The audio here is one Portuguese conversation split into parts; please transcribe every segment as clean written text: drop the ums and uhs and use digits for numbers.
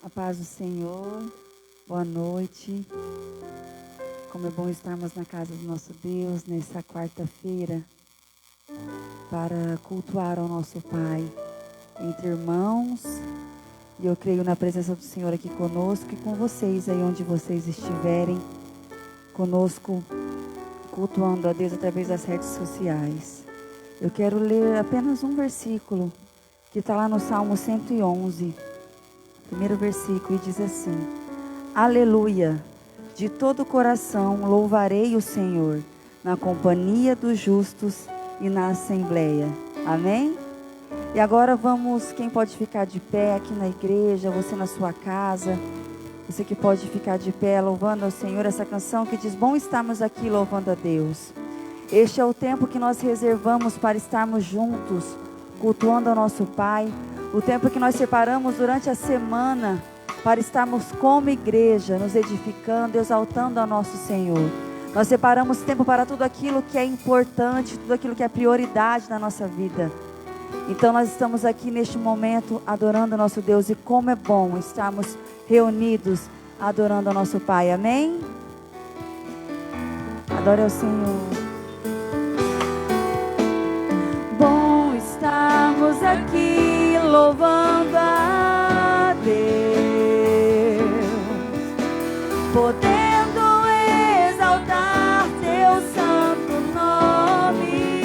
A paz do Senhor, boa noite. Como é bom estarmos na casa do nosso Deus nessa quarta-feira para cultuar ao nosso Pai entre irmãos. E eu creio na presença do Senhor aqui conosco e com vocês aí onde vocês estiverem, conosco cultuando a Deus através das redes sociais. Eu quero ler apenas um versículo que está lá no Salmo 111. Primeiro versículo, e diz assim: Aleluia, de todo o coração louvarei o Senhor, na companhia dos justos e na assembleia. Amém? E agora vamos, quem pode ficar de pé aqui na igreja, você na sua casa, você que pode ficar de pé louvando ao Senhor, essa canção que diz: bom estarmos aqui louvando a Deus. Este é o tempo que nós reservamos para estarmos juntos, cultuando ao nosso Pai. O tempo que nós separamos durante a semana para estarmos como igreja, nos edificando, exaltando ao nosso Senhor. Nós separamos tempo para tudo aquilo que é importante, tudo aquilo que é prioridade na nossa vida. Então nós estamos aqui neste momento adorando ao nosso Deus, e como é bom estarmos reunidos adorando ao nosso Pai. Amém? Adore ao Senhor. Bom estarmos aqui louvando a Deus, podendo exaltar teu santo nome.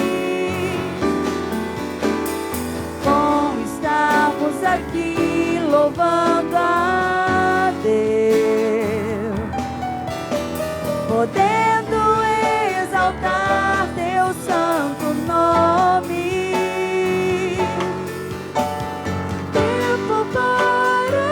Bom estarmos aqui louvando a Deus, podendo exaltar teu santo nome. Tempo para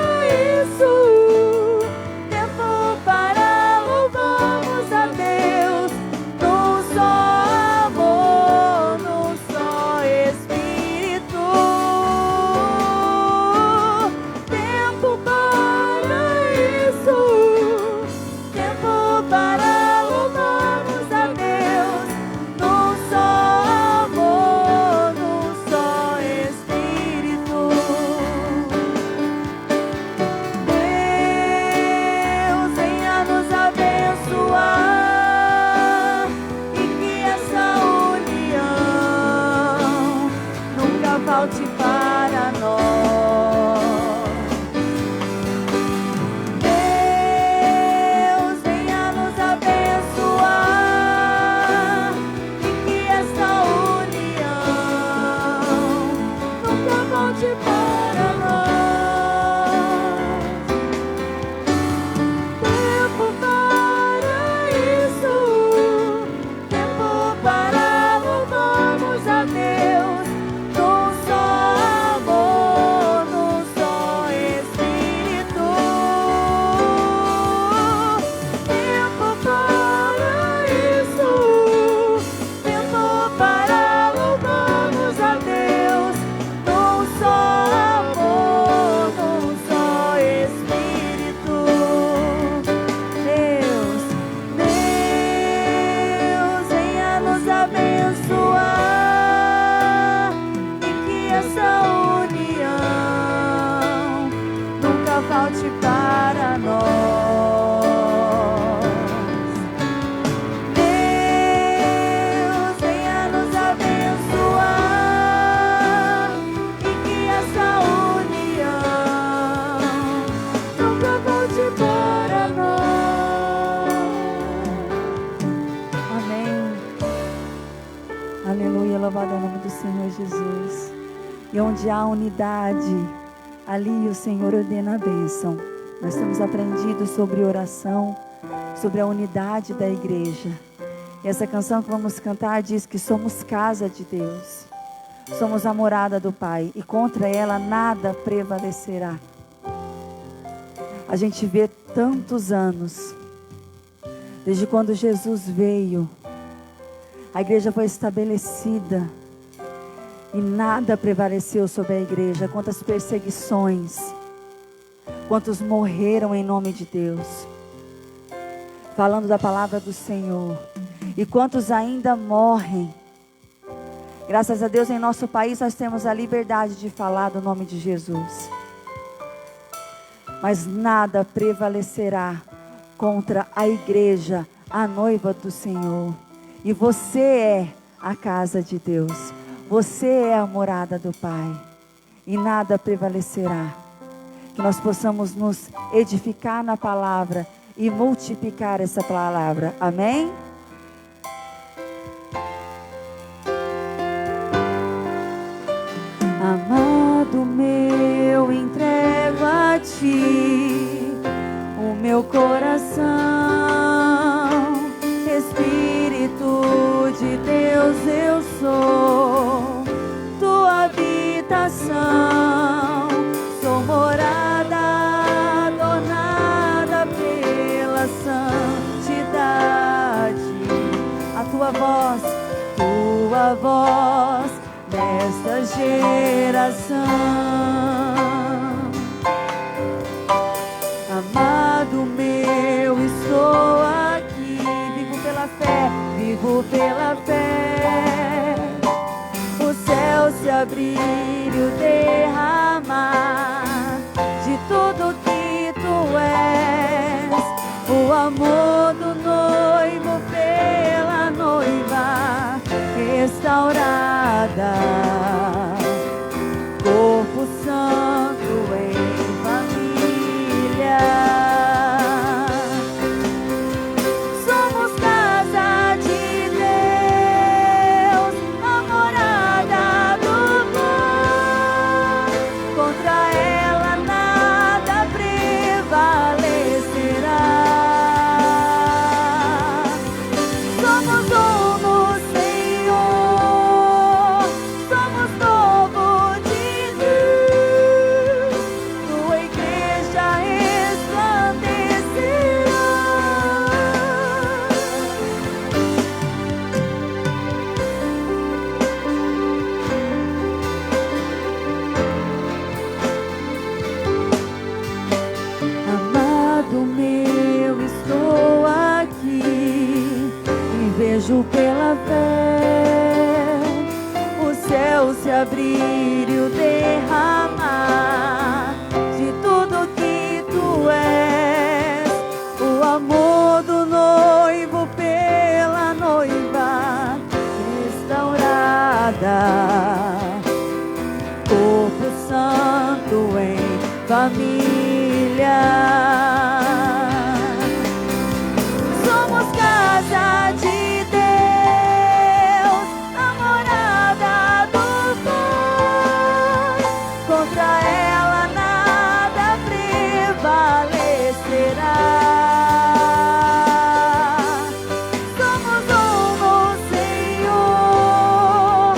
para nós. Deus, venha nos abençoar e que essa união nunca volte para nós. Amém. Aleluia, louvado é o nome do Senhor Jesus. E onde há unidade, ali o Senhor ordena a bênção. Nós temos aprendido sobre oração, sobre a unidade da igreja. E essa canção que vamos cantar diz que somos casa de Deus, somos a morada do Pai, e contra ela nada prevalecerá. A gente vê tantos anos, desde quando Jesus veio, a igreja foi estabelecida, e nada prevaleceu sobre a igreja. Quantas perseguições, quantos morreram em nome de Deus, falando da palavra do Senhor, e quantos ainda morrem. Graças a Deus, em nosso país nós temos a liberdade de falar do nome de Jesus, mas nada prevalecerá contra a igreja, a noiva do Senhor. E você é a casa de Deus, você é a morada do Pai, e nada prevalecerá. Que nós possamos nos edificar na palavra e multiplicar essa palavra. Amém? Amado meu, entrego a Ti o meu coração. Espírito de Deus, eu sou Tua habitação. Sou morada adornada pela santidade. A Tua voz nesta geração. Amado meu, estou aqui, vivo pela fé, o céu se abrir e o derramar de tudo que Tu és, o amor do noivo pela noiva restaurada, corpo santo em família. Somos casa de Deus, a morada do Pai. Contra ela nada prevalecerá. Somos um no Senhor, somos povo de Deus. Tua igreja resplandecerá. Amado meu, estou aqui e vejo pela fé o céu se abrir e o derramar de tudo que Tu és, o amor do noivo pela noiva restaurada, corpo santo em família. Somos casa de Deus, a morada do Pai. Contra ela nada prevalecerá. Somos um no Senhor,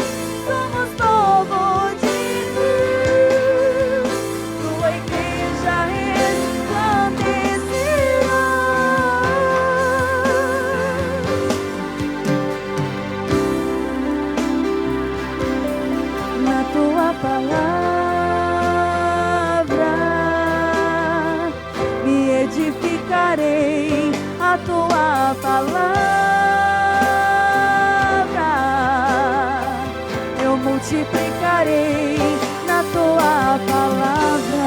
somos povo de Deus. Tua igreja resplandecerá. Na Tua palavra me edificarei, a Tua palavra eu multiplicarei, na Tua palavra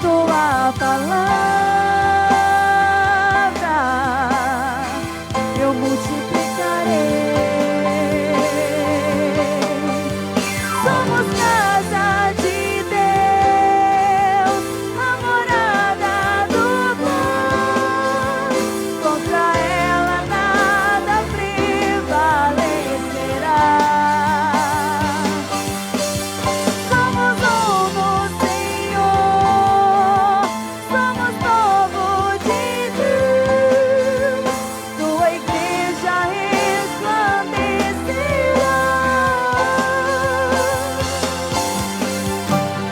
tua palavra eu multiplicarei. Somos casa de Deus, a morada do bom. Contra ela nada prevalecerá. Somos um no Senhor, somos povo de Deus. Tua igreja resplandecerá.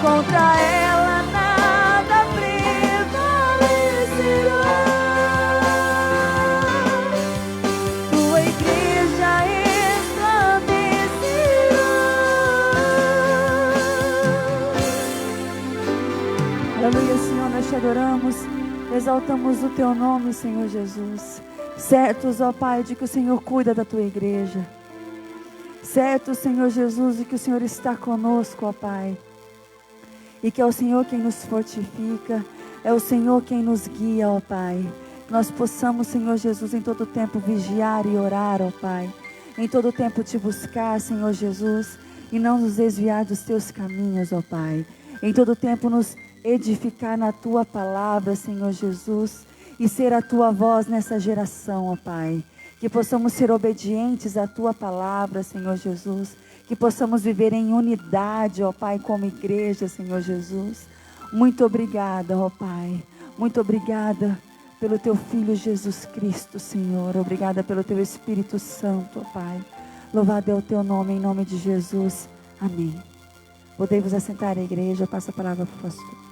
Contra ela nada prevalecerá. Tua igreja resplandecerá. Aleluia, Senhor, nós te adoramos, exaltamos o teu nome, Senhor Jesus. Certos, ó Pai, de que o Senhor cuida da tua igreja. Certo, Senhor Jesus, de que o Senhor está conosco, ó Pai. E que é o Senhor quem nos fortifica, é o Senhor quem nos guia, ó Pai. Nós possamos, Senhor Jesus, em todo tempo vigiar e orar, ó Pai. Em todo tempo te buscar, Senhor Jesus, e não nos desviar dos teus caminhos, ó Pai. Em todo tempo nos edificar na tua palavra, Senhor Jesus, e ser a tua voz nessa geração, ó Pai. Que possamos ser obedientes à tua palavra, Senhor Jesus. Que possamos viver em unidade, ó Pai, como igreja, Senhor Jesus. Muito obrigada, ó Pai. Muito obrigada pelo teu Filho Jesus Cristo, Senhor. Obrigada pelo teu Espírito Santo, ó Pai. Louvado é o teu nome, em nome de Jesus. Amém. Podemos assentar a igreja. Passa a palavra para o pastor.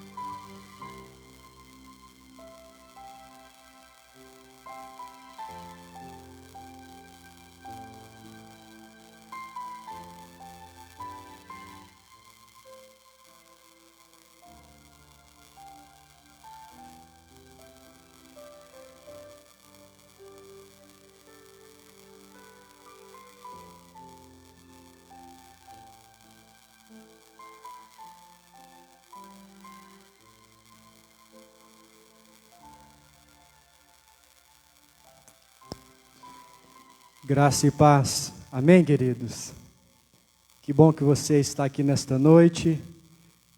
Graça e paz. Amém, queridos? Que bom que você está aqui nesta noite.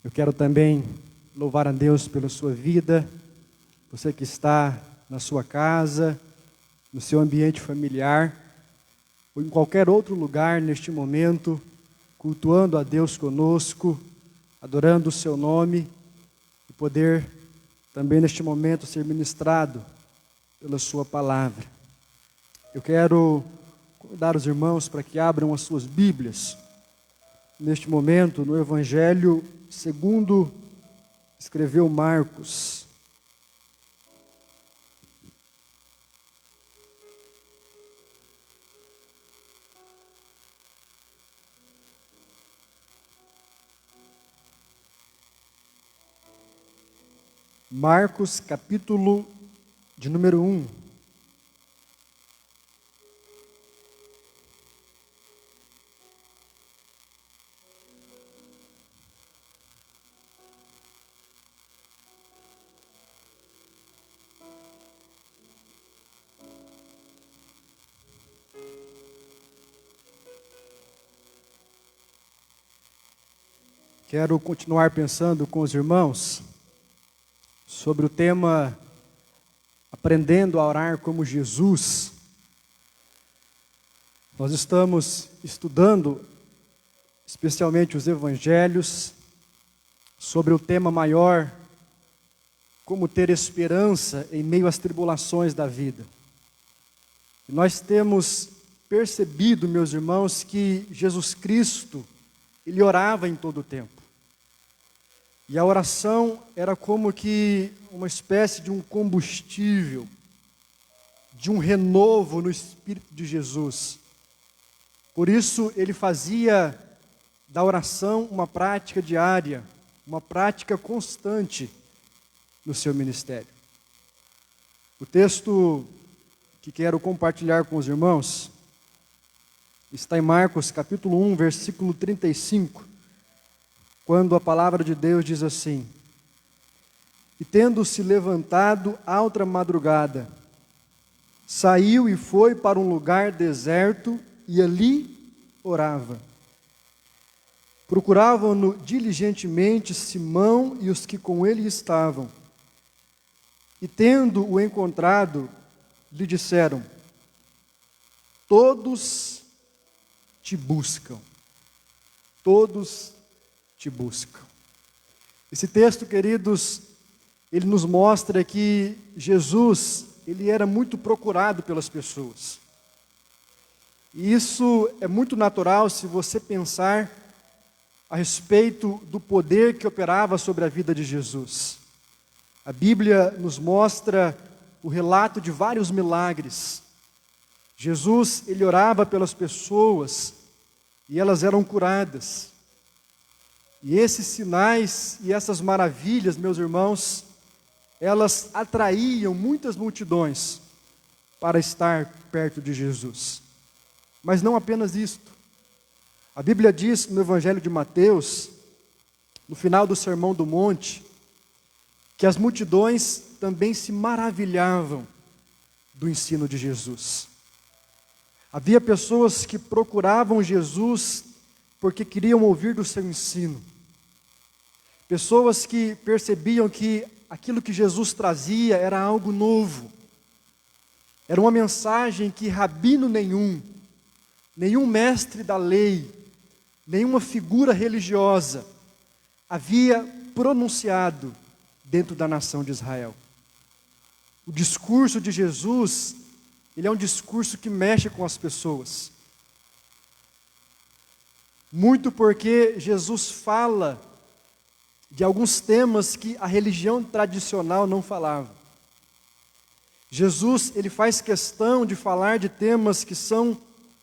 Eu quero também louvar a Deus pela sua vida. Você que está na sua casa, no seu ambiente familiar, ou em qualquer outro lugar neste momento, cultuando a Deus conosco, adorando o seu nome, e poder também neste momento ser ministrado pela sua palavra. Eu quero convidar os irmãos para que abram as suas Bíblias, neste momento, no Evangelho segundo escreveu Marcos. Marcos, capítulo de número 1. Quero continuar pensando com os irmãos sobre o tema Aprendendo a Orar como Jesus. Nós estamos estudando, especialmente os evangelhos, sobre o tema maior, como ter esperança em meio às tribulações da vida. E nós temos percebido, meus irmãos, que Jesus Cristo, Ele orava em todo o tempo. E a oração era como que uma espécie de um combustível, de um renovo no Espírito de Jesus. Por isso, ele fazia da oração uma prática diária, uma prática constante no seu ministério. O texto que quero compartilhar com os irmãos está em Marcos capítulo 1, versículo 35, quando a palavra de Deus diz assim: E tendo se levantado à outra madrugada, saiu e foi para um lugar deserto e ali orava. Procuravam-no diligentemente Simão e os que com ele estavam. E tendo-o encontrado, lhe disseram: todos te buscam. Todos te buscam. Esse texto, queridos, ele nos mostra que Jesus, ele era muito procurado pelas pessoas. E isso é muito natural se você pensar a respeito do poder que operava sobre a vida de Jesus. A Bíblia nos mostra o relato de vários milagres. Jesus, ele orava pelas pessoas e elas eram curadas. E esses sinais e essas maravilhas, meus irmãos, elas atraíam muitas multidões para estar perto de Jesus. Mas não apenas isto. A Bíblia diz no Evangelho de Mateus, no final do Sermão do Monte, que as multidões também se maravilhavam do ensino de Jesus. Havia pessoas que procuravam Jesus porque queriam ouvir do seu ensino. Pessoas que percebiam que aquilo que Jesus trazia era algo novo. Era uma mensagem que rabino nenhum mestre da lei, nenhuma figura religiosa havia pronunciado dentro da nação de Israel. O discurso de Jesus, ele é um discurso que mexe com as pessoas. Muito porque Jesus fala de alguns temas que a religião tradicional não falava. Jesus, ele faz questão de falar de temas que são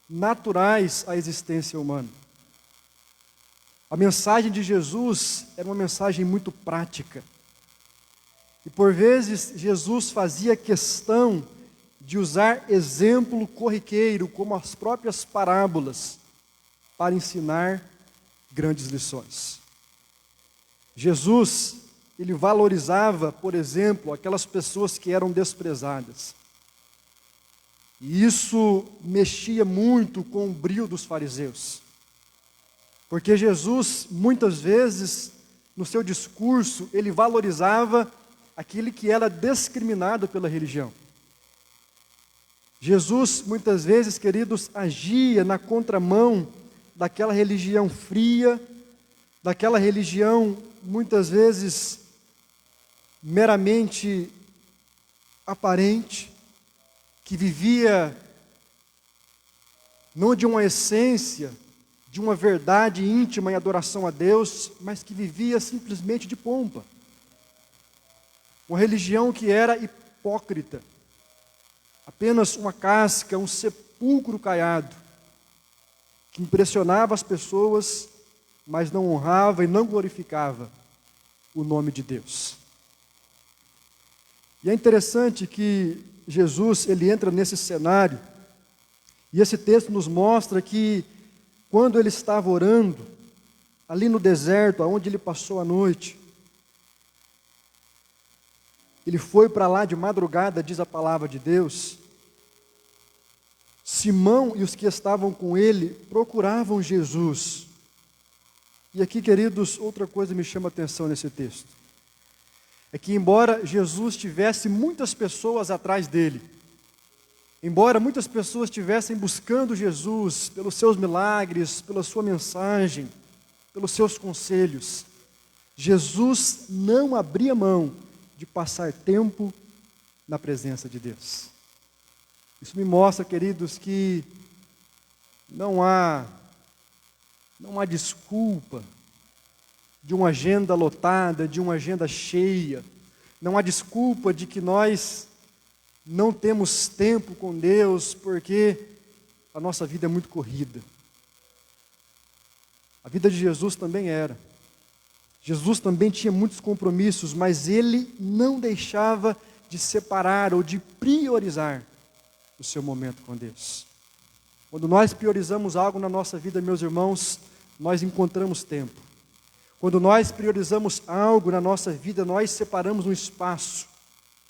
naturais à existência humana. A mensagem de Jesus era uma mensagem muito prática. E por vezes Jesus fazia questão de usar exemplo corriqueiro, como as próprias parábolas, para ensinar grandes lições. Jesus, ele valorizava, por exemplo, aquelas pessoas que eram desprezadas. E isso mexia muito com o brio dos fariseus. Porque Jesus, muitas vezes, no seu discurso, ele valorizava aquele que era discriminado pela religião. Jesus, muitas vezes, queridos, agia na contramão daquela religião fria, daquela religião, muitas vezes, meramente aparente, que vivia não de uma essência, de uma verdade íntima em adoração a Deus, mas que vivia simplesmente de pompa. Uma religião que era hipócrita, apenas uma casca, um sepulcro caiado, que impressionava as pessoas, mas não honrava e não glorificava o nome de Deus. E é interessante que Jesus, ele entra nesse cenário, e esse texto nos mostra que quando ele estava orando, ali no deserto, onde ele passou a noite, ele foi para lá de madrugada, diz a palavra de Deus. Simão e os que estavam com ele procuravam Jesus. E aqui, queridos, outra coisa me chama a atenção nesse texto. É que embora Jesus tivesse muitas pessoas atrás dele, embora muitas pessoas estivessem buscando Jesus pelos seus milagres, pela sua mensagem, pelos seus conselhos, Jesus não abria mão de passar tempo na presença de Deus. Isso me mostra, queridos, que não há desculpa de uma agenda lotada, de uma agenda cheia. Não há desculpa de que nós não temos tempo com Deus, porque a nossa vida é muito corrida. A vida de Jesus também era. Jesus também tinha muitos compromissos, mas ele não deixava de separar ou de priorizar o seu momento com Deus. Quando nós priorizamos algo na nossa vida, meus irmãos, nós encontramos tempo. Quando nós priorizamos algo na nossa vida, nós separamos um espaço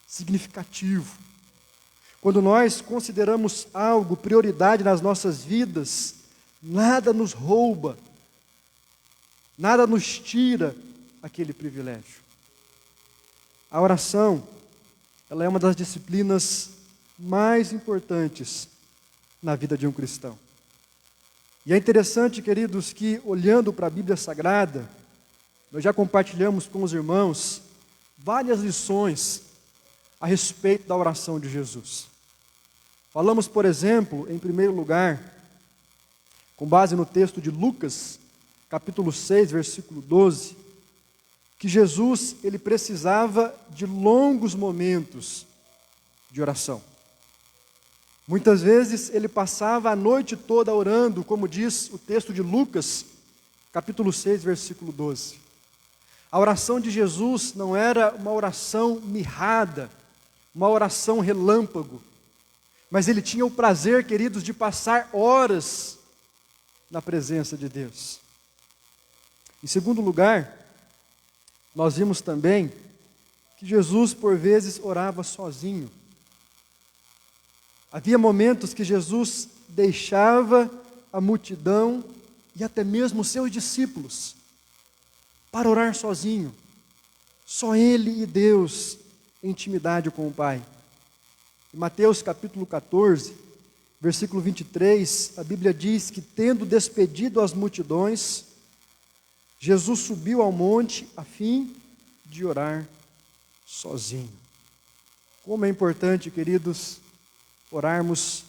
significativo. Quando nós consideramos algo prioridade nas nossas vidas, nada nos rouba, nada nos tira aquele privilégio. A oração, ela é uma das disciplinas mais importantes na vida de um cristão. E é interessante, queridos, que olhando para a Bíblia Sagrada, nós já compartilhamos com os irmãos várias lições a respeito da oração de Jesus. Falamos, por exemplo, em primeiro lugar, com base no texto de Lucas, capítulo 6, versículo 12, que Jesus, ele precisava de longos momentos de oração. Muitas vezes ele passava a noite toda orando, como diz o texto de Lucas, capítulo 6, versículo 12. A oração de Jesus não era uma oração mirrada, uma oração relâmpago, mas ele tinha o prazer, queridos, de passar horas na presença de Deus. Em segundo lugar, nós vimos também que Jesus, por vezes, orava sozinho. Havia momentos que Jesus deixava a multidão e até mesmo os seus discípulos para orar sozinho. Só ele e Deus em intimidade com o Pai. Em Mateus capítulo 14, versículo 23, a Bíblia diz que, tendo despedido as multidões, Jesus subiu ao monte a fim de orar sozinho. Como é importante, queridos, orarmos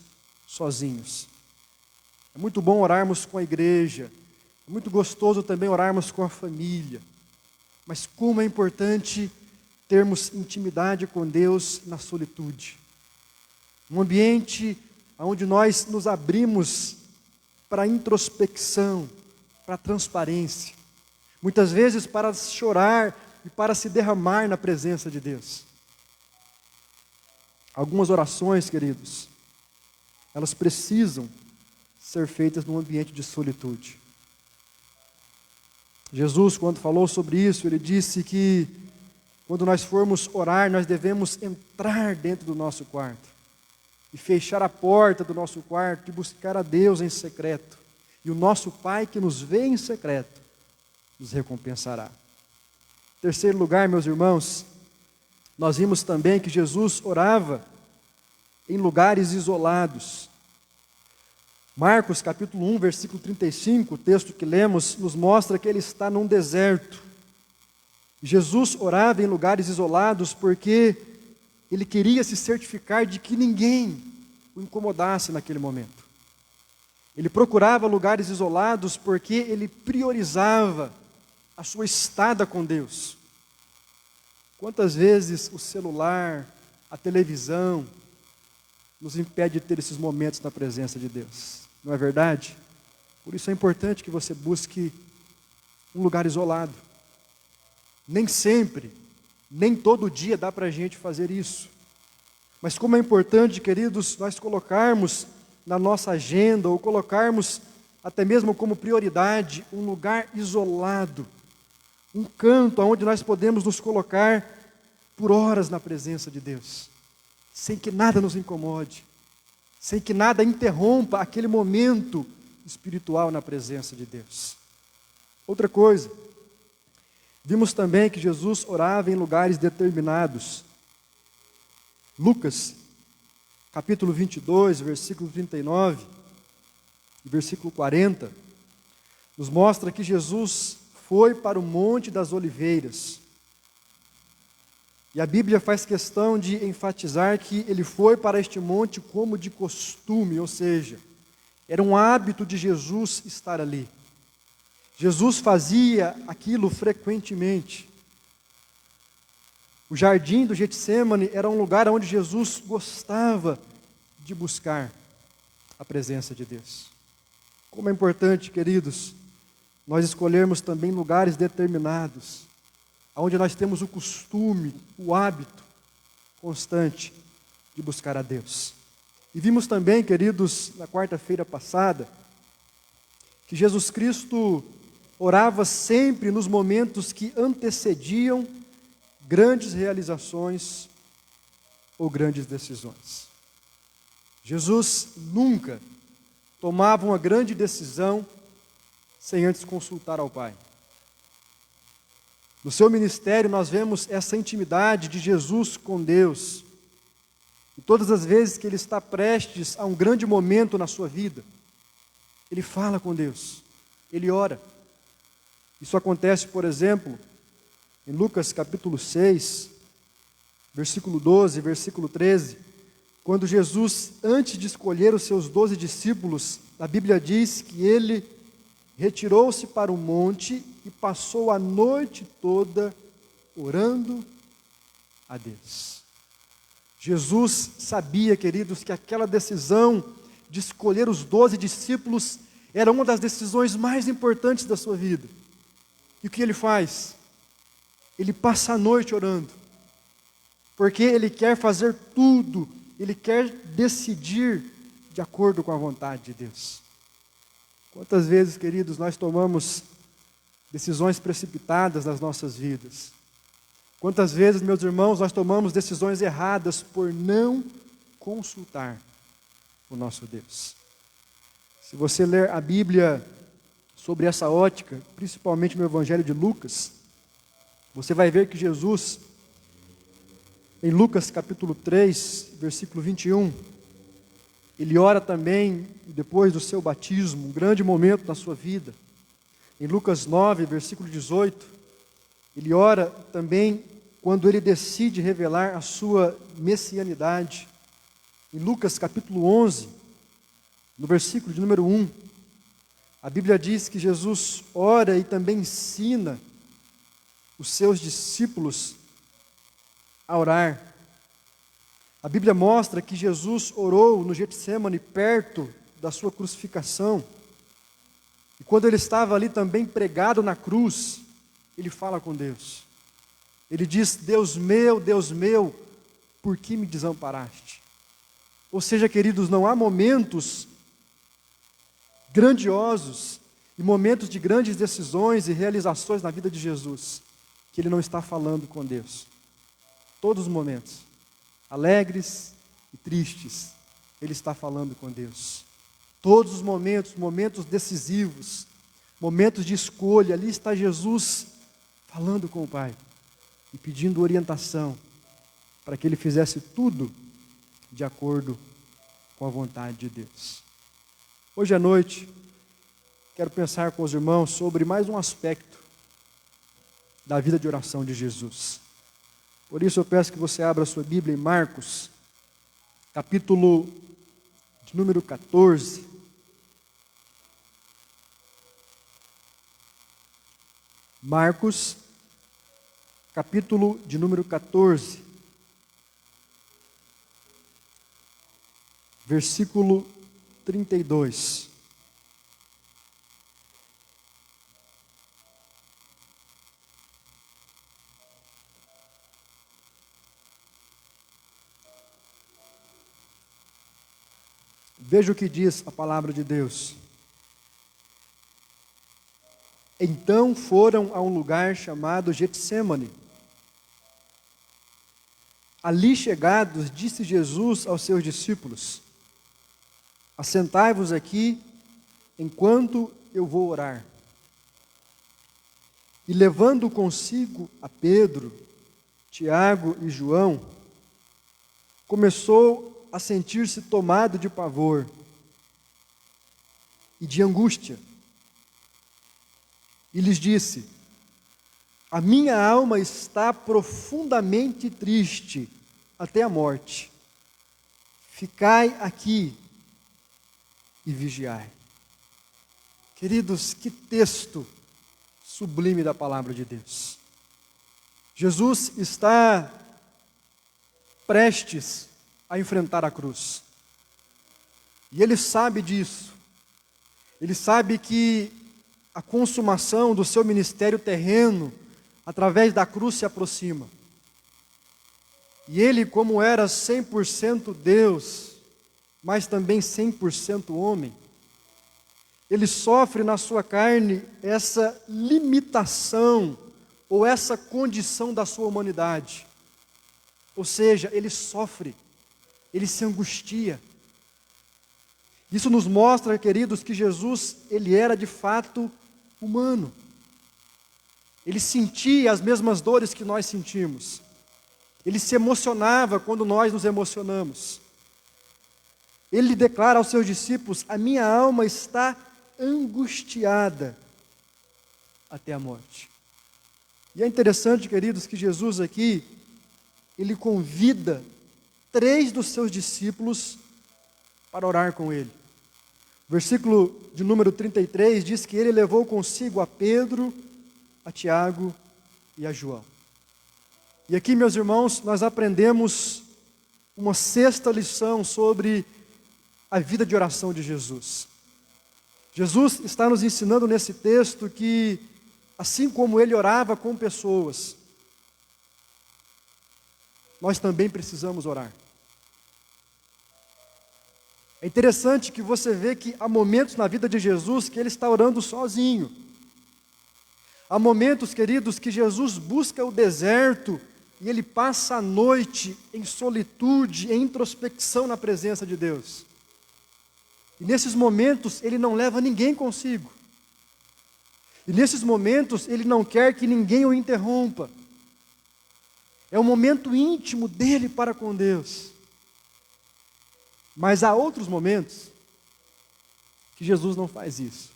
sozinhos. É muito bom orarmos com a igreja, é muito gostoso também orarmos com a família, mas como é importante termos intimidade com Deus na solitude. Um ambiente onde nós nos abrimos para a introspecção, para a transparência, muitas vezes para chorar e para se derramar na presença de Deus. Algumas orações, queridos, elas precisam ser feitas num ambiente de solitude. Jesus, quando falou sobre isso, ele disse que quando nós formos orar, nós devemos entrar dentro do nosso quarto e fechar a porta do nosso quarto e buscar a Deus em secreto. E o nosso Pai que nos vê em secreto nos recompensará. Em terceiro lugar, meus irmãos, nós vimos também que Jesus orava em lugares isolados. Marcos capítulo 1, versículo 35, o texto que lemos, nos mostra que ele está num deserto. Jesus orava em lugares isolados porque ele queria se certificar de que ninguém o incomodasse naquele momento. Ele procurava lugares isolados porque ele priorizava a sua estada com Deus. Quantas vezes o celular, a televisão, nos impede de ter esses momentos na presença de Deus? Não é verdade? Por isso é importante que você busque um lugar isolado. Nem sempre, nem todo dia dá para a gente fazer isso. Mas como é importante, queridos, nós colocarmos na nossa agenda, ou colocarmos até mesmo como prioridade, um lugar isolado, um canto onde nós podemos nos colocar por horas na presença de Deus, sem que nada nos incomode, sem que nada interrompa aquele momento espiritual na presença de Deus. Outra coisa, vimos também que Jesus orava em lugares determinados. Lucas, capítulo 22, versículo 39 e versículo 40, nos mostra que Jesus foi para o Monte das Oliveiras. E a Bíblia faz questão de enfatizar que ele foi para este monte como de costume, ou seja, era um hábito de Jesus estar ali. Jesus fazia aquilo frequentemente. O jardim do Getsêmani era um lugar onde Jesus gostava de buscar a presença de Deus. Como é importante, queridos, nós escolhermos também lugares determinados, onde nós temos o costume, o hábito constante de buscar a Deus. E vimos também, queridos, na quarta-feira passada, que Jesus Cristo orava sempre nos momentos que antecediam grandes realizações ou grandes decisões. Jesus nunca tomava uma grande decisão sem antes consultar ao Pai. No seu ministério nós vemos essa intimidade de Jesus com Deus. E todas as vezes que ele está prestes a um grande momento na sua vida, ele fala com Deus, ele ora. Isso acontece, por exemplo, em Lucas capítulo 6, versículo 12, versículo 13, quando Jesus, antes de escolher os seus 12 discípulos, a Bíblia diz que ele retirou-se para o monte e passou a noite toda orando a Deus. Jesus sabia, queridos, que aquela decisão de escolher os 12 discípulos era uma das decisões mais importantes da sua vida. E o que ele faz? Ele passa a noite orando, porque ele quer fazer tudo, ele quer decidir de acordo com a vontade de Deus. Quantas vezes, queridos, nós tomamos decisões precipitadas nas nossas vidas? Quantas vezes, meus irmãos, nós tomamos decisões erradas por não consultar o nosso Deus? Se você ler a Bíblia sobre essa ótica, principalmente no Evangelho de Lucas, você vai ver que Jesus, em Lucas capítulo 3, versículo 21, ele ora também depois do seu batismo, um grande momento na sua vida. Em Lucas 9, versículo 18, ele ora também quando ele decide revelar a sua messianidade. Em Lucas capítulo 11, no versículo de número 1, a Bíblia diz que Jesus ora e também ensina os seus discípulos a orar. A Bíblia mostra que Jesus orou no Getsemane, perto da sua crucificação. E quando ele estava ali também pregado na cruz, ele fala com Deus. Ele diz: Deus meu, por que me desamparaste? Ou seja, queridos, não há momentos grandiosos e momentos de grandes decisões e realizações na vida de Jesus que ele não está falando com Deus. Todos os momentos, alegres e tristes, ele está falando com Deus. Todos os momentos, momentos decisivos, momentos de escolha, ali está Jesus falando com o Pai e pedindo orientação para que ele fizesse tudo de acordo com a vontade de Deus. Hoje à noite, quero pensar com os irmãos sobre mais um aspecto da vida de oração de Jesus. Por isso eu peço que você abra a sua Bíblia em Marcos, capítulo de número 14. Marcos, capítulo de número 14, versículo 32. Veja o que diz a palavra de Deus. Então foram a um lugar chamado Getsemane. Ali chegados, disse Jesus aos seus discípulos: assentai-vos aqui, enquanto eu vou orar. E levando consigo a Pedro, Tiago e João, começou a sentir-se tomado de pavor e de angústia. E lhes disse: a minha alma está profundamente triste até a morte. Ficai aqui e vigiai. Queridos, que texto sublime da palavra de Deus. Jesus está prestes a enfrentar a cruz. E ele sabe disso. Ele sabe que a consumação do seu ministério terreno, através da cruz, se aproxima. E ele, como era 100% Deus, mas também 100% homem, ele sofre na sua carne essa limitação ou essa condição da sua humanidade. Ou seja, ele sofre, ele se angustia. Isso nos mostra, queridos, que Jesus, ele era de fato humano. Ele sentia as mesmas dores que nós sentimos. Ele se emocionava quando nós nos emocionamos. Ele declara aos seus discípulos: a minha alma está angustiada até a morte. E é interessante, queridos, que Jesus aqui, ele convida 3 dos seus discípulos para orar com ele. O versículo de número 33 diz que ele levou consigo a Pedro, a Tiago e a João. E aqui, meus irmãos, nós aprendemos uma 6ª lição sobre a vida de oração de Jesus. Jesus está nos ensinando nesse texto que, assim como ele orava com pessoas, nós também precisamos orar. É interessante que você vê que há momentos na vida de Jesus que ele está orando sozinho. Há momentos, queridos, que Jesus busca o deserto e ele passa a noite em solitude, em introspecção na presença de Deus. E nesses momentos ele não leva ninguém consigo. E nesses momentos ele não quer que ninguém o interrompa. É um momento íntimo dele para com Deus. Mas há outros momentos que Jesus não faz isso.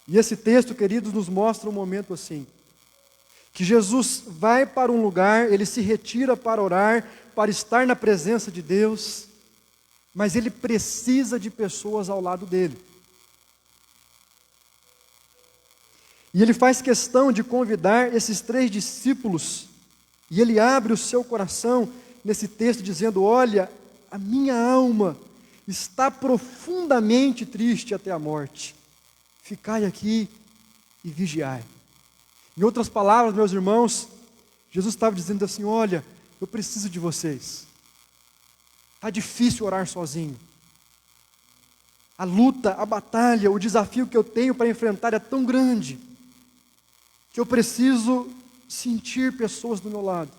E esse texto, queridos, nos mostra um momento assim. Que Jesus vai para um lugar, ele se retira para orar, para estar na presença de Deus, mas ele precisa de pessoas ao lado dele. E ele faz questão de convidar esses 3 discípulos, e ele abre o seu coração nesse texto dizendo: olha, a minha alma está profundamente triste até a morte. Ficai aqui e vigiai. Em outras palavras, meus irmãos, Jesus estava dizendo assim: olha, eu preciso de vocês. Está difícil orar sozinho. A luta, a batalha, o desafio que eu tenho para enfrentar é tão grande, que eu preciso sentir pessoas do meu lado.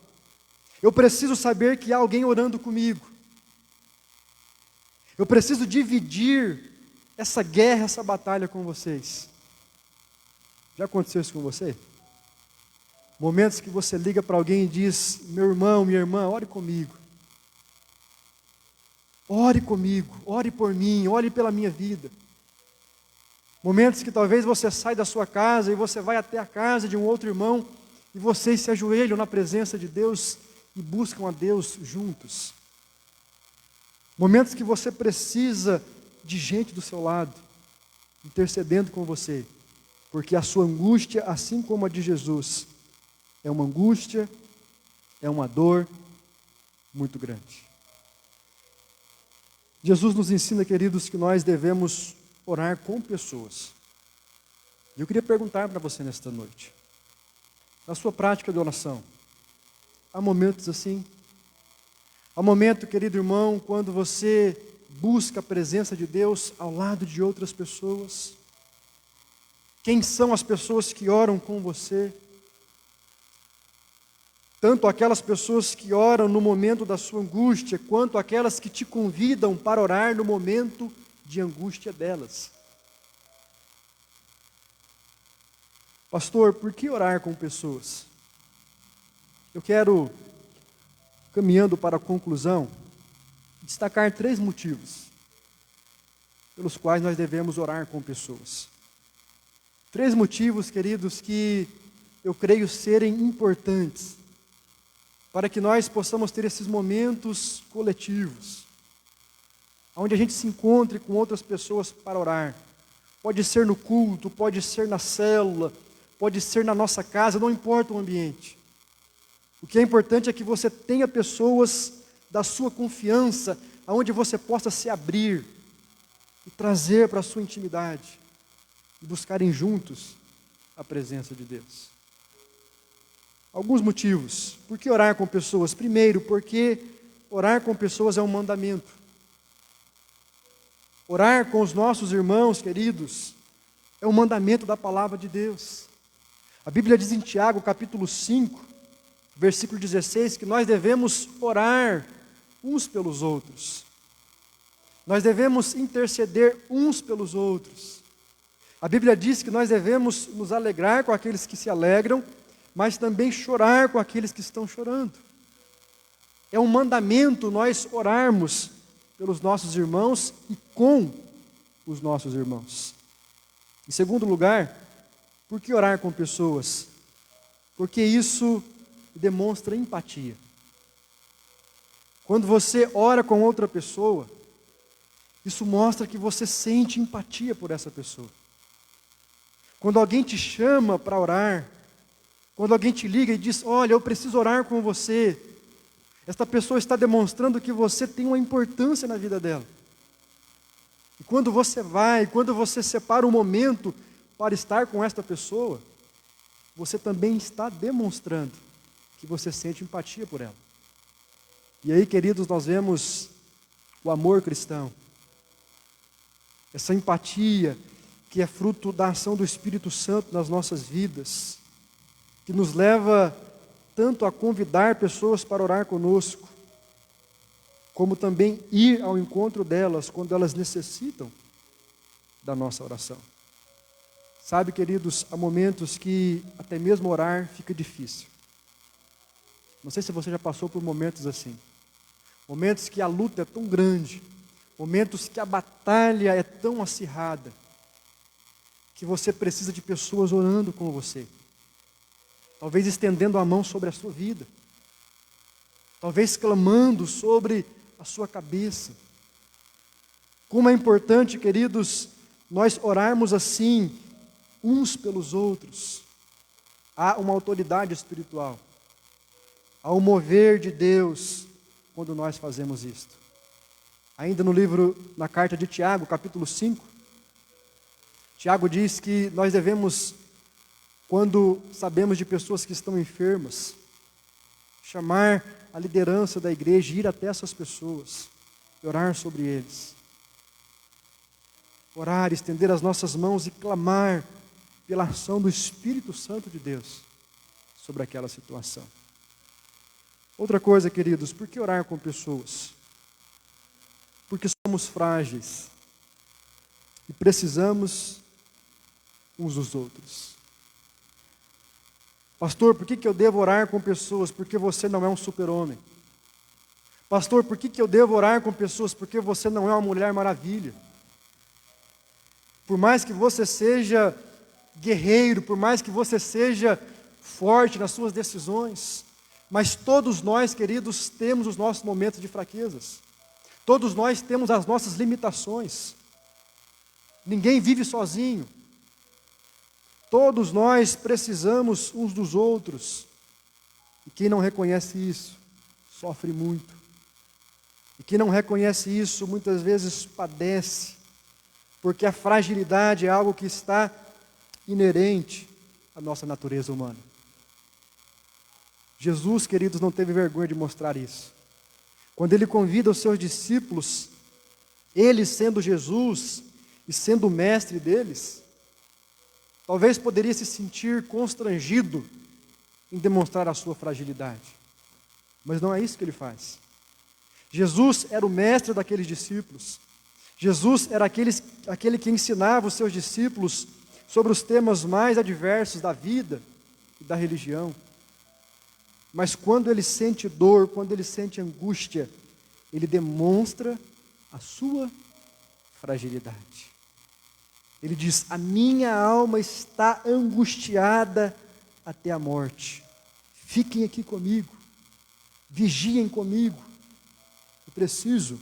Eu preciso saber que há alguém orando comigo. Eu preciso dividir essa guerra, essa batalha com vocês. Já aconteceu isso com você? Momentos que você liga para alguém e diz: meu irmão, minha irmã, ore comigo. Ore comigo, ore por mim, ore pela minha vida. Momentos que talvez você sai da sua casa e você vai até a casa de um outro irmão e vocês se ajoelham na presença de Deus e buscam a Deus juntos. Momentos que você precisa de gente do seu lado, intercedendo com você, porque a sua angústia, assim como a de Jesus, é uma angústia, é uma dor muito grande. Jesus nos ensina, queridos, que nós devemos orar com pessoas. E eu queria perguntar para você nesta noite, na sua prática de oração, há momentos assim? Há momento, querido irmão, quando você busca a presença de Deus ao lado de outras pessoas? Quem são as pessoas que oram com você? Tanto aquelas pessoas que oram no momento da sua angústia, quanto aquelas que te convidam para orar no momento de angústia delas. Pastor, por que orar com pessoas? Eu quero, caminhando para a conclusão, destacar 3 motivos pelos quais nós devemos orar com pessoas. 3 motivos, queridos, que eu creio serem importantes para que nós possamos ter esses momentos coletivos, onde a gente se encontre com outras pessoas para orar. Pode ser no culto, pode ser na célula, pode ser na nossa casa, não importa o ambiente. O que é importante é que você tenha pessoas da sua confiança, onde você possa se abrir e trazer para a sua intimidade e buscarem juntos a presença de Deus. Alguns motivos. Por que orar com pessoas? Primeiro, porque orar com pessoas é um mandamento. Orar com os nossos irmãos, queridos, é um mandamento da palavra de Deus. A Bíblia diz em Tiago, capítulo 5, versículo 16, que nós devemos orar uns pelos outros. Nós devemos interceder uns pelos outros. A Bíblia diz que nós devemos nos alegrar com aqueles que se alegram, mas também chorar com aqueles que estão chorando. É um mandamento nós orarmos pelos nossos irmãos e com os nossos irmãos. Em segundo lugar, por que orar com pessoas? Porque isso demonstra empatia. Quando você ora com outra pessoa, isso mostra que você sente empatia por essa pessoa. Quando alguém te chama para orar, quando alguém te liga e diz, olha, eu preciso orar com você, esta pessoa está demonstrando que você tem uma importância na vida dela. E quando você vai, quando você separa um momento para estar com esta pessoa, você também está demonstrando que você sente empatia por ela. E aí, queridos, nós vemos o amor cristão. Essa empatia que é fruto da ação do Espírito Santo nas nossas vidas, que nos leva tanto a convidar pessoas para orar conosco, como também ir ao encontro delas quando elas necessitam da nossa oração. Sabe, queridos, há momentos que até mesmo orar fica difícil. Não sei se você já passou por momentos assim. Momentos que a luta é tão grande, momentos que a batalha é tão acirrada, que você precisa de pessoas orando com você. Talvez estendendo a mão sobre a sua vida. Talvez clamando sobre a sua cabeça. Como é importante, queridos, nós orarmos assim, uns pelos outros. Há uma autoridade espiritual. Há um mover de Deus quando nós fazemos isto. Ainda no livro, na carta de Tiago, capítulo 5, Tiago diz que nós devemos, quando sabemos de pessoas que estão enfermas, chamar a liderança da igreja, ir até essas pessoas, e orar sobre eles. Orar, estender as nossas mãos e clamar pela ação do Espírito Santo de Deus sobre aquela situação. Outra coisa, queridos, por que orar com pessoas? Porque somos frágeis e precisamos uns dos outros. Pastor, por que eu devo orar com pessoas? Porque você não é um super-homem. Pastor, por que eu devo orar com pessoas? Porque você não é uma mulher maravilha. Por mais que você seja guerreiro, por mais que você seja forte nas suas decisões, mas todos nós, queridos, temos os nossos momentos de fraquezas. Todos nós temos as nossas limitações. Ninguém vive sozinho. Todos nós precisamos uns dos outros. E quem não reconhece isso, sofre muito. E quem não reconhece isso, muitas vezes padece, porque a fragilidade é algo que está inerente à nossa natureza humana. Jesus, queridos, não teve vergonha de mostrar isso. Quando Ele convida os seus discípulos, Ele sendo Jesus e sendo o mestre deles, talvez poderia se sentir constrangido em demonstrar a sua fragilidade. Mas não é isso que Ele faz. Jesus era o mestre daqueles discípulos. Jesus era aquele que ensinava os seus discípulos sobre os temas mais adversos da vida e da religião. Mas quando ele sente dor, quando ele sente angústia, ele demonstra a sua fragilidade. Ele diz: a minha alma está angustiada até a morte. Fiquem aqui comigo, vigiem comigo. Eu preciso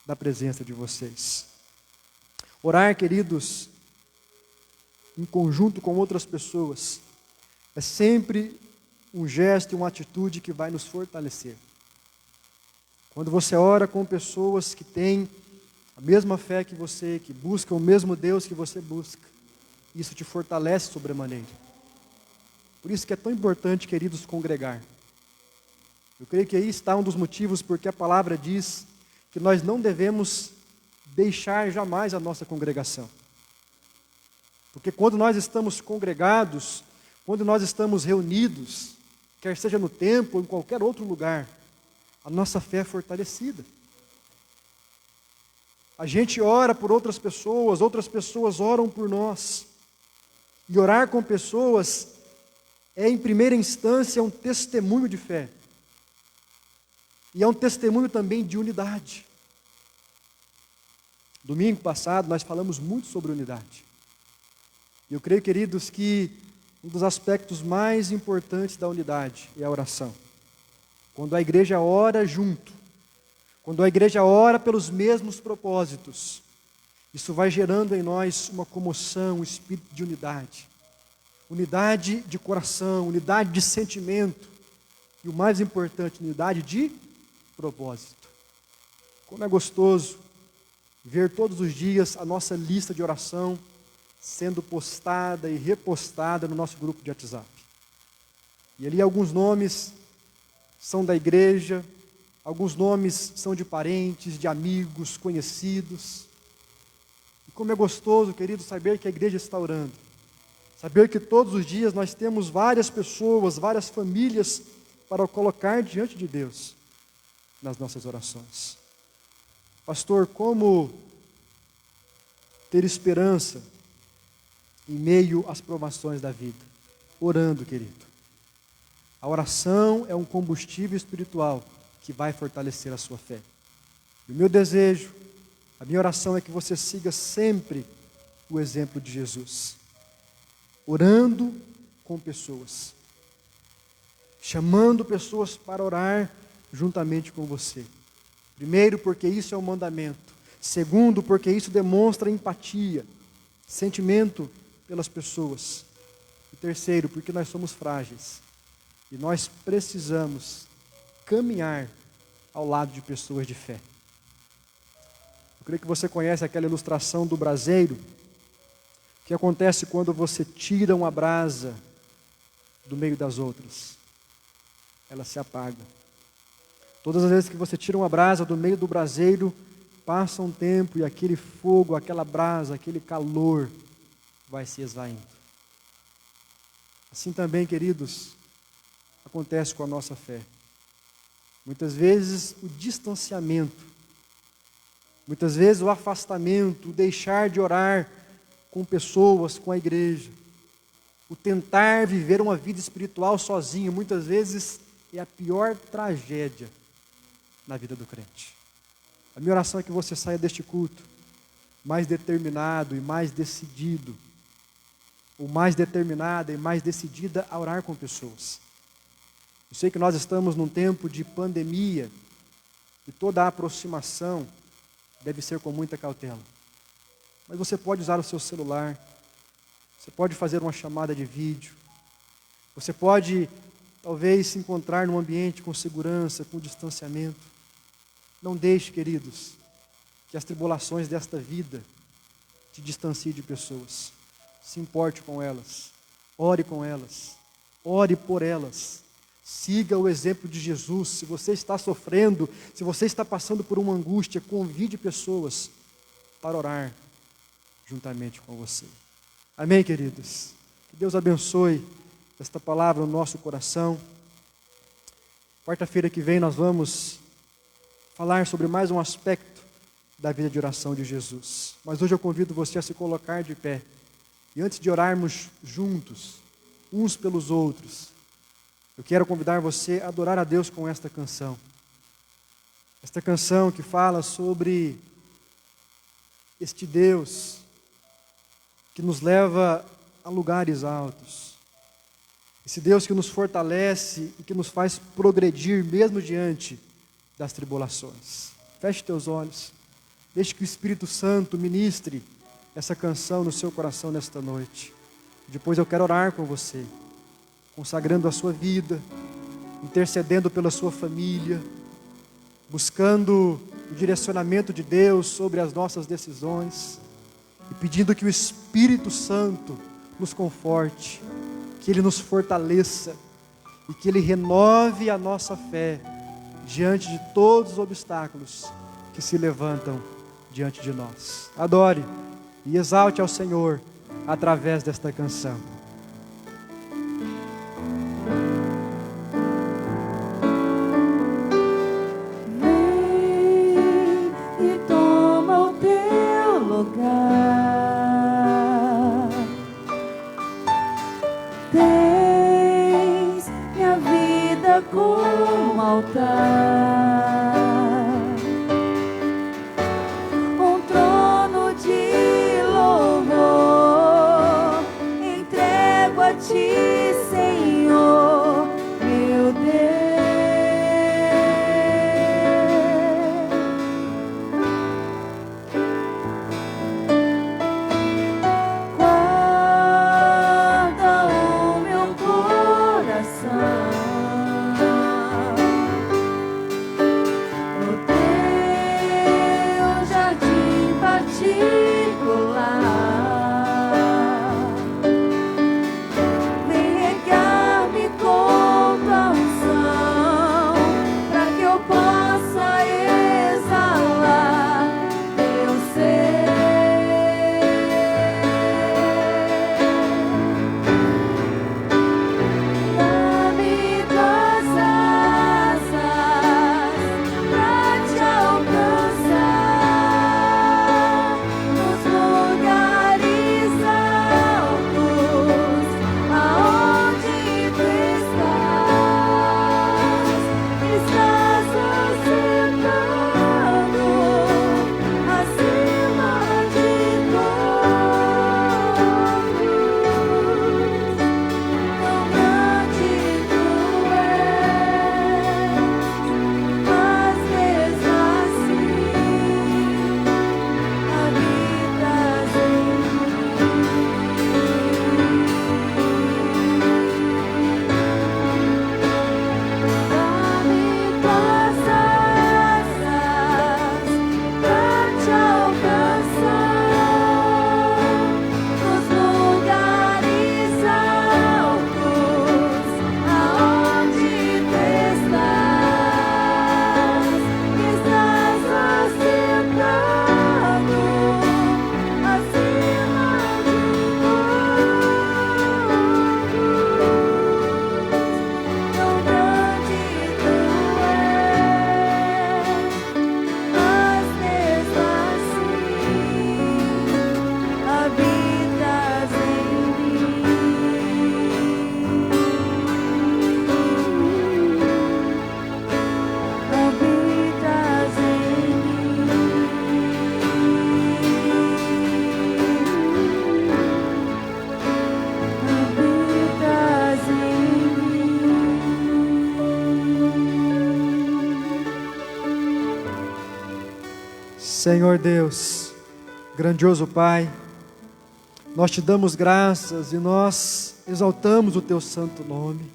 da presença de vocês. Orar, queridos, em conjunto com outras pessoas, é sempre um gesto e uma atitude que vai nos fortalecer. Quando você ora com pessoas que têm a mesma fé que você, que buscam o mesmo Deus que você busca, isso te fortalece sobremaneira. Por isso que é tão importante, queridos, congregar. Eu creio que aí está um dos motivos porque a palavra diz que nós não devemos deixar jamais a nossa congregação. Porque quando nós estamos congregados, quando nós estamos reunidos, quer seja no templo ou em qualquer outro lugar, a nossa fé é fortalecida. A gente ora por outras pessoas oram por nós. E orar com pessoas é, em primeira instância, um testemunho de fé. E é um testemunho também de unidade. Domingo passado nós falamos muito sobre unidade. E eu creio, queridos, que um dos aspectos mais importantes da unidade é a oração. Quando a igreja ora junto, quando a igreja ora pelos mesmos propósitos, isso vai gerando em nós uma comoção, um espírito de unidade. Unidade de coração, unidade de sentimento. E o mais importante, unidade de propósito. Como é gostoso ver todos os dias a nossa lista de oração sendo postada e repostada no nosso grupo de WhatsApp. E ali alguns nomes são da igreja, alguns nomes são de parentes, de amigos, conhecidos. E como é gostoso, querido, saber que a igreja está orando. Saber que todos os dias nós temos várias pessoas, várias famílias para colocar diante de Deus nas nossas orações. Pastor, como ter esperança em meio às provações da vida? Orando, querido. A oração é um combustível espiritual que vai fortalecer a sua fé. E o meu desejo, a minha oração é que você siga sempre o exemplo de Jesus. Orando com pessoas. Chamando pessoas para orar juntamente com você. Primeiro, porque isso é um mandamento. Segundo, porque isso demonstra empatia, sentimento pelas pessoas. E terceiro, porque nós somos frágeis. E nós precisamos caminhar ao lado de pessoas de fé. Eu creio que você conhece aquela ilustração do braseiro. O que acontece quando você tira uma brasa do meio das outras? Ela se apaga. Todas as vezes que você tira uma brasa do meio do braseiro, passa um tempo e aquele fogo, aquela brasa, aquele calor vai se esvaindo. Assim também, queridos, acontece com a nossa fé. Muitas vezes o distanciamento, muitas vezes o afastamento, o deixar de orar com pessoas, com a igreja, o tentar viver uma vida espiritual sozinho, muitas vezes é a pior tragédia na vida do crente. A minha oração é que você saia deste culto mais determinado e mais decidido, ou mais determinada e mais decidida a orar com pessoas. Eu sei que nós estamos num tempo de pandemia e toda a aproximação deve ser com muita cautela. Mas você pode usar o seu celular, você pode fazer uma chamada de vídeo, você pode talvez se encontrar num ambiente com segurança, com distanciamento. Não deixe, queridos, que as tribulações desta vida te distanciem de pessoas. Se importe com elas, ore com elas, ore por elas. Siga o exemplo de Jesus. Se você está sofrendo, se você está passando por uma angústia, convide pessoas para orar juntamente com você. Amém, queridos? Que Deus abençoe esta palavra no nosso coração. Quarta-feira que vem nós vamos falar sobre mais um aspecto da vida de oração de Jesus. Mas hoje eu convido você a se colocar de pé. E antes de orarmos juntos, uns pelos outros, eu quero convidar você a adorar a Deus com esta canção. Esta canção que fala sobre este Deus que nos leva a lugares altos. Esse Deus que nos fortalece e que nos faz progredir mesmo diante das tribulações. Feche teus olhos. Deixe que o Espírito Santo ministre essa canção no seu coração nesta noite. Depois eu quero orar com você, consagrando a sua vida, intercedendo pela sua família, buscando o direcionamento de Deus sobre as nossas decisões e pedindo que o Espírito Santo nos conforte, que Ele nos fortaleça e que Ele renove a nossa fé diante de todos os obstáculos que se levantam diante de nós. Adore e exalte ao Senhor através desta canção. Vem e toma o teu lugar. Tens minha vida como altar. Senhor, meu Deus, guarda o meu coração no teu jardim particular. Senhor Deus, grandioso Pai, nós te damos graças e nós exaltamos o teu santo nome,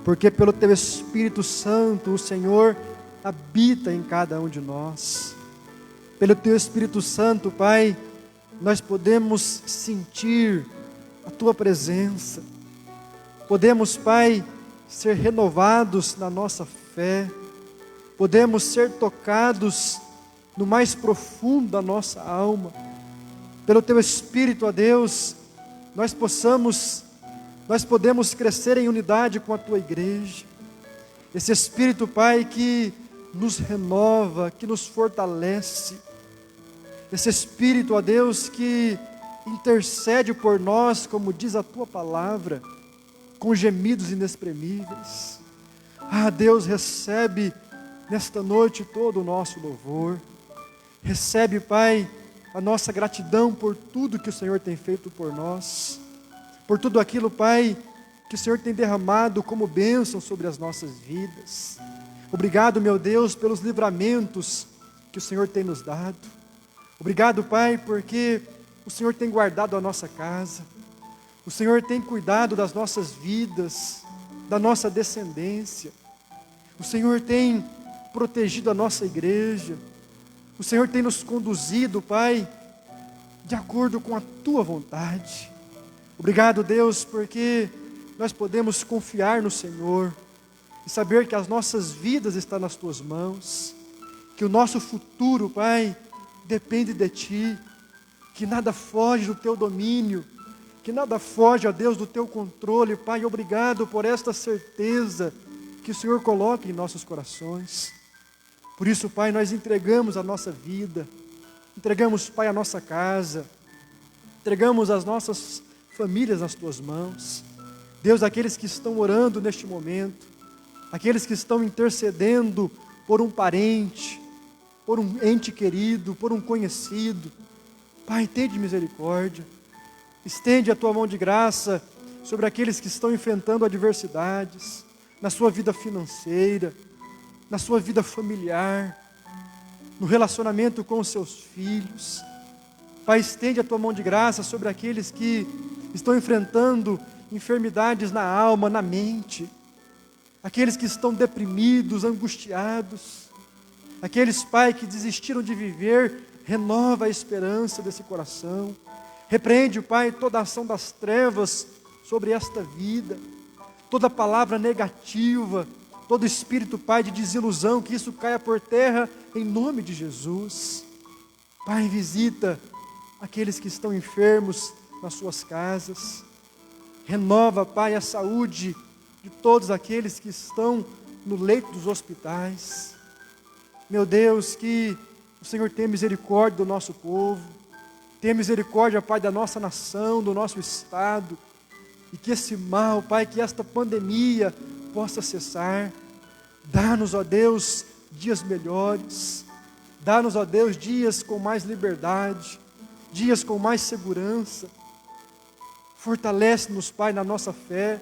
porque pelo teu Espírito Santo o Senhor habita em cada um de nós. Pelo teu Espírito Santo, Pai, nós podemos sentir a tua presença, podemos, Pai, ser renovados na nossa fé, podemos ser tocados no mais profundo da nossa alma. Pelo teu Espírito, ó Deus, nós podemos crescer em unidade com a tua igreja. Esse Espírito, Pai, que nos renova, que nos fortalece. Esse Espírito, ó Deus, que intercede por nós, como diz a tua palavra, com gemidos inexprimíveis. Ah, Deus, recebe nesta noite todo o nosso louvor. Recebe, Pai, a nossa gratidão por tudo que o Senhor tem feito por nós, por tudo aquilo, Pai, que o Senhor tem derramado como bênção sobre as nossas vidas. Obrigado, meu Deus, pelos livramentos que o Senhor tem nos dado. Obrigado, Pai, porque o Senhor tem guardado a nossa casa, o Senhor tem cuidado das nossas vidas, da nossa descendência, o Senhor tem protegido a nossa igreja, o Senhor tem nos conduzido, Pai, de acordo com a tua vontade. Obrigado, Deus, porque nós podemos confiar no Senhor e saber que as nossas vidas estão nas tuas mãos, que o nosso futuro, Pai, depende de Ti, que nada foge do Teu domínio, que nada foge, ó Deus, do Teu controle. Pai, obrigado por esta certeza que o Senhor coloca em nossos corações. Por isso, Pai, nós entregamos a nossa vida, entregamos, Pai, a nossa casa, entregamos as nossas famílias nas Tuas mãos. Deus, aqueles que estão orando neste momento, aqueles que estão intercedendo por um parente, por um ente querido, por um conhecido, Pai, tende misericórdia, estende a Tua mão de graça sobre aqueles que estão enfrentando adversidades, na sua vida financeira, na sua vida familiar, no relacionamento com os seus filhos. Pai, estende a Tua mão de graça sobre aqueles que estão enfrentando enfermidades na alma, na mente, aqueles que estão deprimidos, angustiados, aqueles, Pai, que desistiram de viver, renova a esperança desse coração. Repreende, Pai, toda a ação das trevas sobre esta vida, toda palavra negativa, todo espírito, Pai, de desilusão, que isso caia por terra em nome de Jesus. Pai, visita aqueles que estão enfermos nas suas casas. Renova, Pai, a saúde de todos aqueles que estão no leito dos hospitais. Meu Deus, que o Senhor tenha misericórdia do nosso povo, tenha misericórdia, Pai, da nossa nação, do nosso estado, e que esse mal, Pai, que esta pandemia possa cessar. Dá-nos, ó Deus, dias melhores, dá-nos, ó Deus, dias com mais liberdade, dias com mais segurança. Fortalece-nos, Pai, na nossa fé,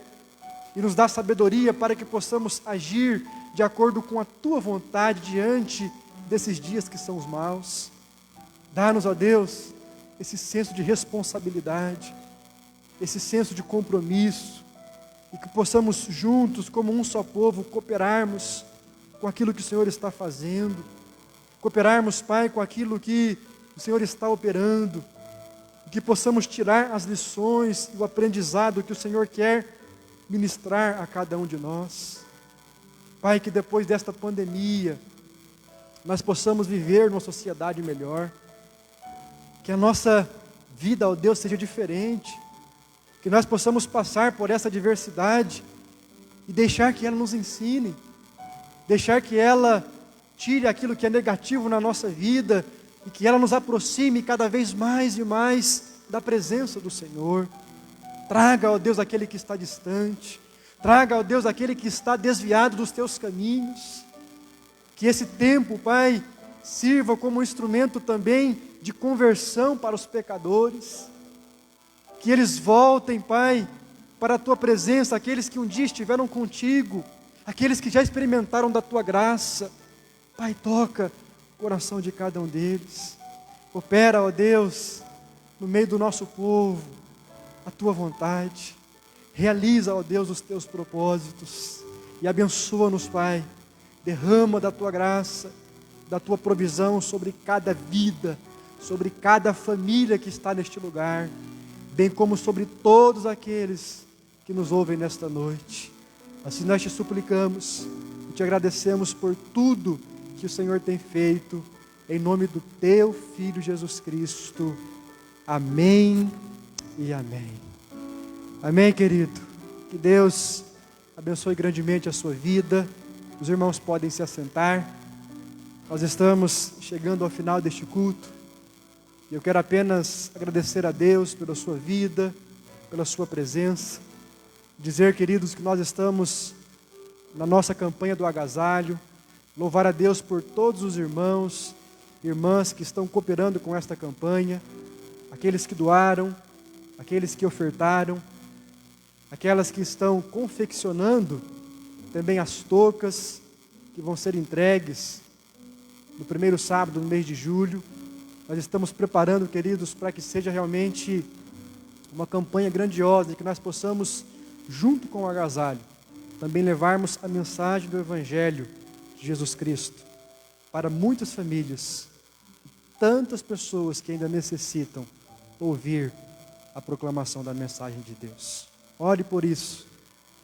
e nos dá sabedoria para que possamos agir de acordo com a Tua vontade diante desses dias que são os maus. Dá-nos, ó Deus, esse senso de responsabilidade, esse senso de compromisso, e que possamos juntos, como um só povo, cooperarmos com aquilo que o Senhor está fazendo, cooperarmos, Pai, com aquilo que o Senhor está operando, e que possamos tirar as lições e o aprendizado que o Senhor quer ministrar a cada um de nós. Pai, que depois desta pandemia, nós possamos viver numa sociedade melhor, que a nossa vida, ó Deus, seja diferente, que nós possamos passar por essa adversidade e deixar que ela nos ensine, deixar que ela tire aquilo que é negativo na nossa vida e que ela nos aproxime cada vez mais e mais da presença do Senhor. Traga, ó Deus, aquele que está distante, traga, ó Deus, aquele que está desviado dos Teus caminhos. Que esse tempo, Pai, sirva como um instrumento também de conversão para os pecadores. Que eles voltem, Pai, para a Tua presença, aqueles que um dia estiveram contigo, aqueles que já experimentaram da Tua graça. Pai, toca o coração de cada um deles. Opera, ó Deus, no meio do nosso povo, a Tua vontade. Realiza, ó Deus, os Teus propósitos. E abençoa-nos, Pai. Derrama da Tua graça, da Tua provisão sobre cada vida, sobre cada família que está neste lugar, bem como sobre todos aqueles que nos ouvem nesta noite. Assim nós Te suplicamos e Te agradecemos por tudo que o Senhor tem feito, em nome do Teu Filho Jesus Cristo. Amém e amém. Amém, querido. Que Deus abençoe grandemente a sua vida. Os irmãos podem se assentar. Nós estamos chegando ao final deste culto. E eu quero apenas agradecer a Deus pela sua vida, pela sua presença. Dizer, queridos, que nós estamos na nossa campanha do agasalho. Louvar a Deus por todos os irmãos e irmãs que estão cooperando com esta campanha. Aqueles que doaram, aqueles que ofertaram, aquelas que estão confeccionando também as toucas que vão ser entregues no primeiro sábado do mês de julho. Nós estamos preparando, queridos, para que seja realmente uma campanha grandiosa, e que nós possamos, junto com o agasalho, também levarmos a mensagem do Evangelho de Jesus Cristo para muitas famílias, tantas pessoas que ainda necessitam ouvir a proclamação da mensagem de Deus. Ore por isso.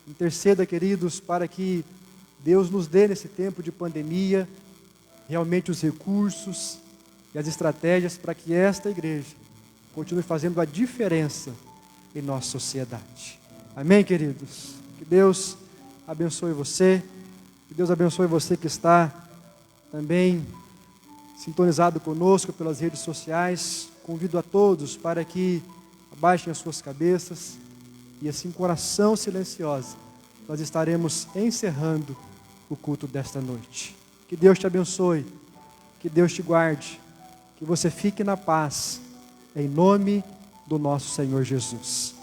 Interceda, queridos, para que Deus nos dê nesse tempo de pandemia realmente os recursos e as estratégias para que esta igreja continue fazendo a diferença em nossa sociedade. Amém, queridos? Que Deus abençoe você, que Deus abençoe você que está também sintonizado conosco pelas redes sociais. Convido a todos para que abaixem as suas cabeças e assim, com oração silenciosa, nós estaremos encerrando o culto desta noite. Que Deus te abençoe, que Deus te guarde, que você fique na paz, em nome do nosso Senhor Jesus.